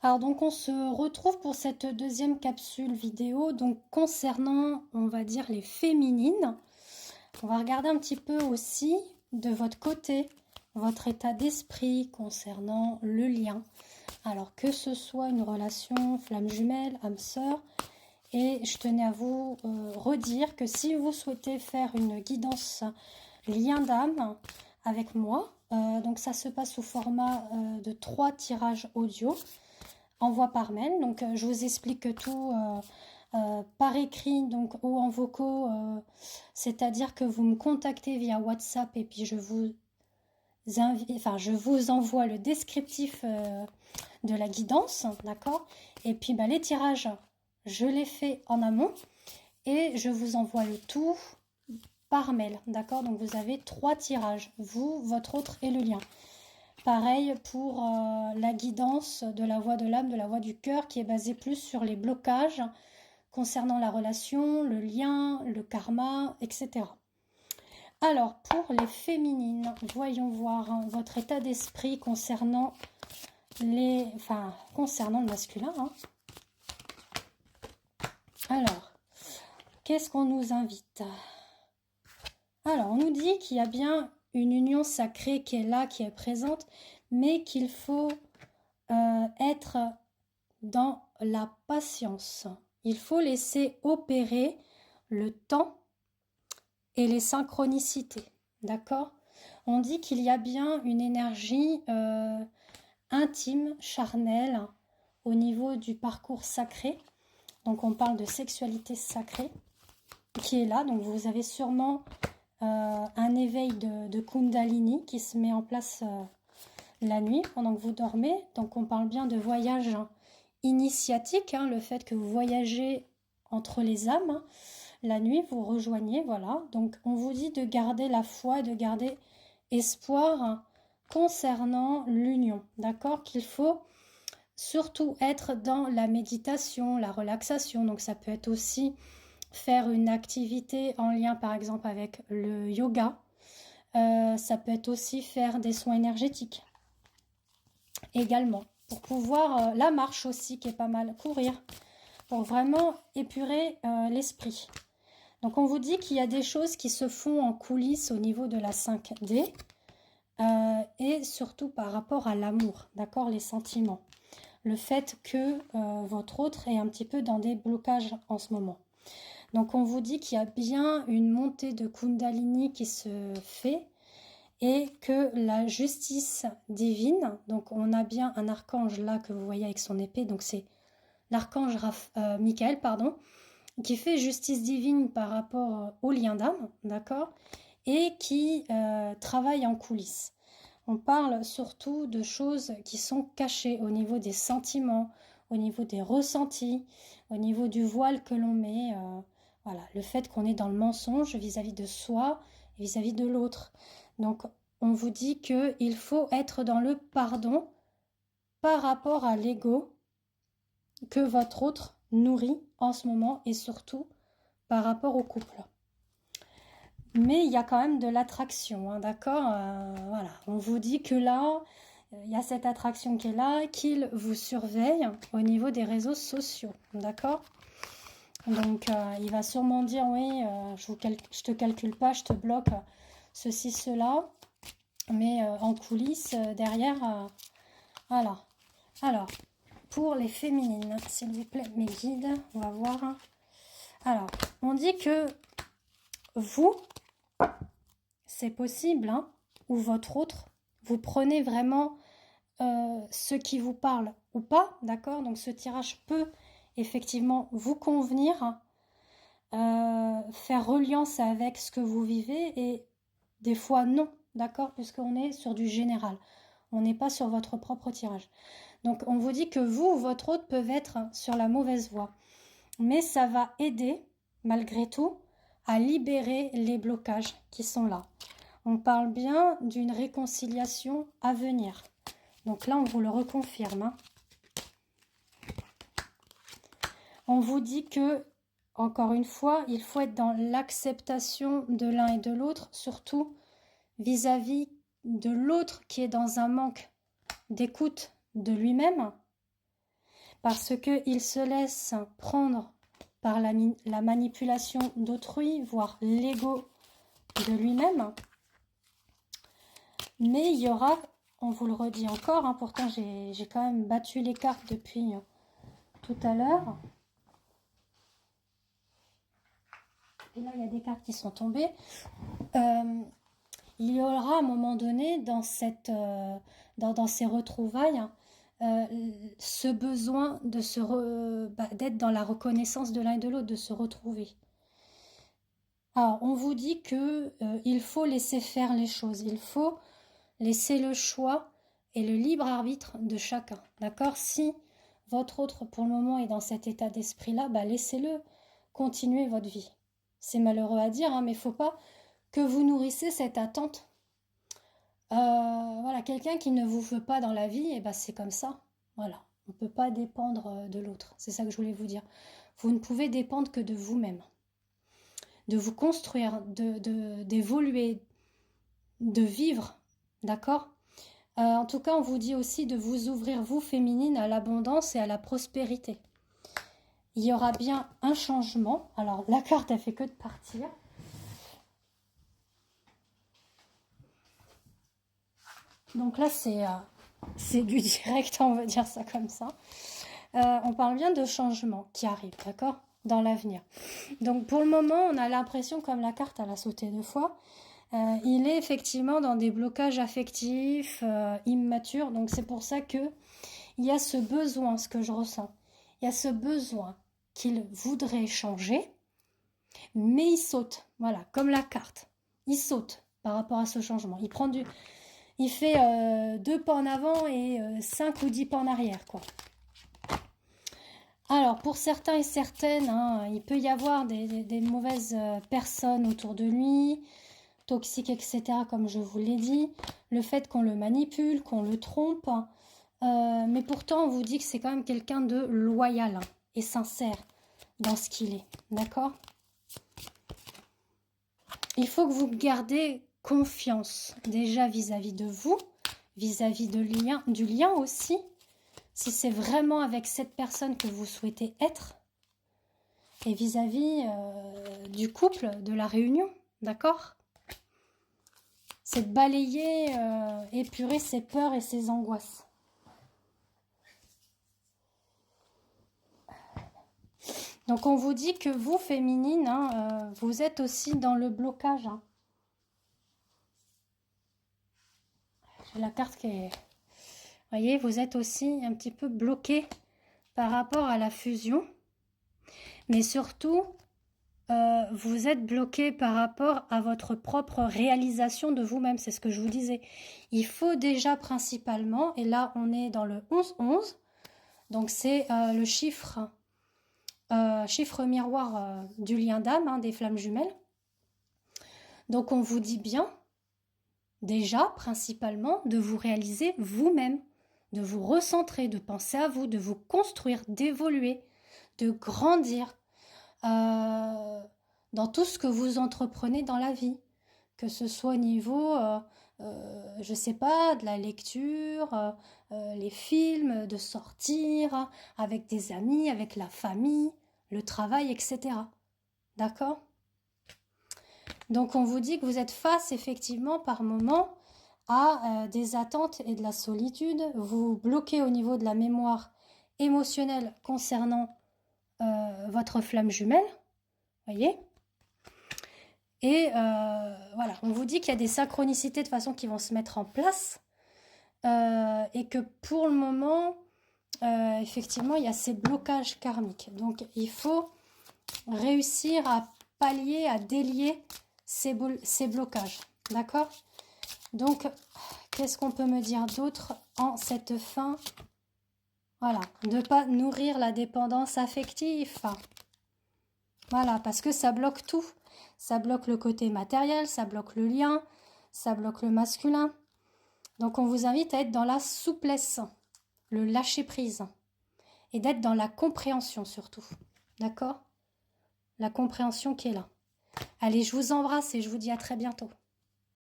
Alors donc on se retrouve pour cette deuxième capsule vidéo, donc concernant, on va dire, les féminines. On va regarder un petit peu aussi de votre côté, votre état d'esprit concernant le lien. Alors que ce soit une relation flamme jumelle, âme sœur, et je tenais à vous redire que si vous souhaitez faire une guidance lien d'âme avec moi, donc ça se passe sous format de 3 tirages audio. Envoi par mail, donc je vous explique tout par écrit donc ou en vocaux, c'est-à-dire que vous me contactez via WhatsApp et puis je vous envoie le descriptif de la guidance, d'accord. Et puis les tirages, je les fais en amont et je vous envoie le tout par mail, d'accord. Donc vous avez 3 tirages, vous, votre autre et le lien. Pareil pour la guidance de la voix de l'âme, de la voix du cœur, qui est basée plus sur les blocages concernant la relation, le lien, le karma, etc. Alors, pour les féminines, voyons voir votre état d'esprit concernant concernant le masculin. Alors, qu'est-ce qu'on nous invite? Alors, on nous dit qu'il y a bien une union sacrée qui est là, qui est présente, mais qu'il faut être dans la patience. Il faut laisser opérer le temps et les synchronicités, d'accord? On dit qu'il y a bien une énergie intime, charnelle, au niveau du parcours sacré. Donc on parle de sexualité sacrée qui est là. Donc vous avez sûrement un éveil de Kundalini qui se met en place la nuit pendant que vous dormez. Donc on parle bien de voyage initiatique, le fait que vous voyagez entre les âmes. La nuit, vous rejoignez, voilà. Donc on vous dit de garder la foi et de garder espoir concernant l'union, d'accord? Qu'il faut surtout être dans la méditation, la relaxation. Donc ça peut être aussi faire une activité en lien par exemple avec le yoga. Ça peut être aussi faire des soins énergétiques également. Pour pouvoir, la marche aussi qui est pas mal, courir, pour vraiment épurer l'esprit. Donc on vous dit qu'il y a des choses qui se font en coulisses au niveau de la 5D et surtout par rapport à l'amour, d'accord, les sentiments. Le fait que votre autre est un petit peu dans des blocages en ce moment. Donc on vous dit qu'il y a bien une montée de Kundalini qui se fait et que la justice divine, donc on a bien un archange là que vous voyez avec son épée, donc c'est l'archange Michael, pardon, qui fait justice divine par rapport au lien d'âme, d'accord, et qui travaille en coulisses. On parle surtout de choses qui sont cachées au niveau des sentiments, au niveau des ressentis, au niveau du voile que l'on met, voilà, le fait qu'on est dans le mensonge vis-à-vis de soi et vis-à-vis de l'autre. Donc on vous dit qu'il faut être dans le pardon par rapport à l'ego que votre autre nourrit en ce moment et surtout par rapport au couple. Mais il y a quand même de l'attraction, d'accord, voilà. On vous dit que là, il y a cette attraction qui est là, qu'il vous surveille au niveau des réseaux sociaux, d'accord. Donc il va sûrement dire oui, je te calcule pas, je te bloque, ceci, cela. Mais en coulisses, derrière, voilà. Alors, pour les féminines, s'il vous plaît, mes guides, on va voir. Alors, on dit que vous, c'est possible, ou votre autre, vous prenez vraiment ce qui vous parle ou pas, d'accord? Donc ce tirage peut effectivement vous convenir, faire reliance avec ce que vous vivez et des fois non, d'accord? Puisqu'on est sur du général, on n'est pas sur votre propre tirage. Donc on vous dit que vous ou votre autre peuvent être sur la mauvaise voie, mais ça va aider malgré tout à libérer les blocages qui sont là. On parle bien d'une réconciliation à venir. Donc là, on vous le reconfirme. On vous dit que, encore une fois, il faut être dans l'acceptation de l'un et de l'autre, surtout vis-à-vis de l'autre qui est dans un manque d'écoute de lui-même parce qu'il se laisse prendre par la manipulation d'autrui, voire l'ego de lui-même. Mais il y aura, on vous le redit encore, hein, pourtant j'ai quand même battu les cartes depuis tout à l'heure. Et là, il y a des cartes qui sont tombées. Il y aura à un moment donné dans ces retrouvailles ce besoin de d'être dans la reconnaissance de l'un et de l'autre, de se retrouver. Alors, on vous dit que il faut laisser faire les choses, il faut laisser le choix et le libre arbitre de chacun, d'accord? Si votre autre, pour le moment, est dans cet état d'esprit-là, bah, laissez-le continuer votre vie. C'est malheureux à dire, hein, mais il ne faut pas que vous nourrissez cette attente. Voilà, quelqu'un qui ne vous veut pas dans la vie, et ben c'est comme ça. Voilà, on ne peut pas dépendre de l'autre. C'est ça que je voulais vous dire. Vous ne pouvez dépendre que de vous-même. De vous construire, d'évoluer, de vivre, d'accord? En tout cas, on vous dit aussi de vous ouvrir, vous, féminine, à l'abondance et à la prospérité. Il y aura bien un changement. Alors, la carte, elle fait que de partir. Donc là, c'est du direct, on va dire ça comme ça. On parle bien de changement qui arrive, d'accord, dans l'avenir. Donc pour le moment, on a l'impression, comme la carte, elle a sauté 2 fois, il est effectivement dans des blocages affectifs, immatures. Donc c'est pour ça que il y a ce besoin, ce que je ressens. Il y a ce besoin qu'il voudrait changer, mais il saute. Voilà, comme la carte. Il saute par rapport à ce changement. Il fait 2 pas en avant et 5 ou 10 pas en arrière, quoi. Alors, pour certains et certaines, hein, il peut y avoir des mauvaises personnes autour de lui, toxiques, etc., comme je vous l'ai dit. Le fait qu'on le manipule, qu'on le trompe. Mais pourtant, on vous dit que c'est quand même quelqu'un de loyal, hein, et sincère dans ce qu'il est. D'accord? Il faut que vous gardez confiance déjà vis-à-vis de vous, vis-à-vis du lien aussi, si c'est vraiment avec cette personne que vous souhaitez être, et vis-à-vis du couple, de la réunion, d'accord? C'est de balayer, épurer ses peurs et ses angoisses. Donc on vous dit que vous, féminine, hein, vous êtes aussi dans le blocage, hein. J'ai la carte qui est... Vous voyez, vous êtes aussi un petit peu bloqué par rapport à la fusion. Mais surtout, vous êtes bloqué par rapport à votre propre réalisation de vous-même. C'est ce que je vous disais. Il faut déjà principalement, et là on est dans le 11-11, donc c'est le chiffre miroir du lien d'âme, hein, des flammes jumelles. Donc on vous dit bien, déjà, principalement, de vous réaliser vous-même, de vous recentrer, de penser à vous, de vous construire, d'évoluer, de grandir dans tout ce que vous entreprenez dans la vie. Que ce soit au niveau, je sais pas, de la lecture, les films, de sortir avec des amis, avec la famille, le travail, etc. D'accord ? Donc on vous dit que vous êtes face effectivement par moment à des attentes et de la solitude. Vous vous bloquez au niveau de la mémoire émotionnelle concernant votre flamme jumelle. Voyez ? Et voilà, on vous dit qu'il y a des synchronicités de façon qui vont se mettre en place et que pour le moment, effectivement, il y a ces blocages karmiques. Donc il faut réussir à pallier, à délier ces blocages, d'accord? Donc, qu'est-ce qu'on peut me dire d'autre en cette fin? Voilà, de ne pas nourrir la dépendance affective. Voilà, parce que ça bloque tout. Ça bloque le côté matériel, ça bloque le lien, ça bloque le masculin. Donc, on vous invite à être dans la souplesse, le lâcher-prise et d'être dans la compréhension surtout, d'accord? La compréhension qui est là. Allez, je vous embrasse et je vous dis à très bientôt.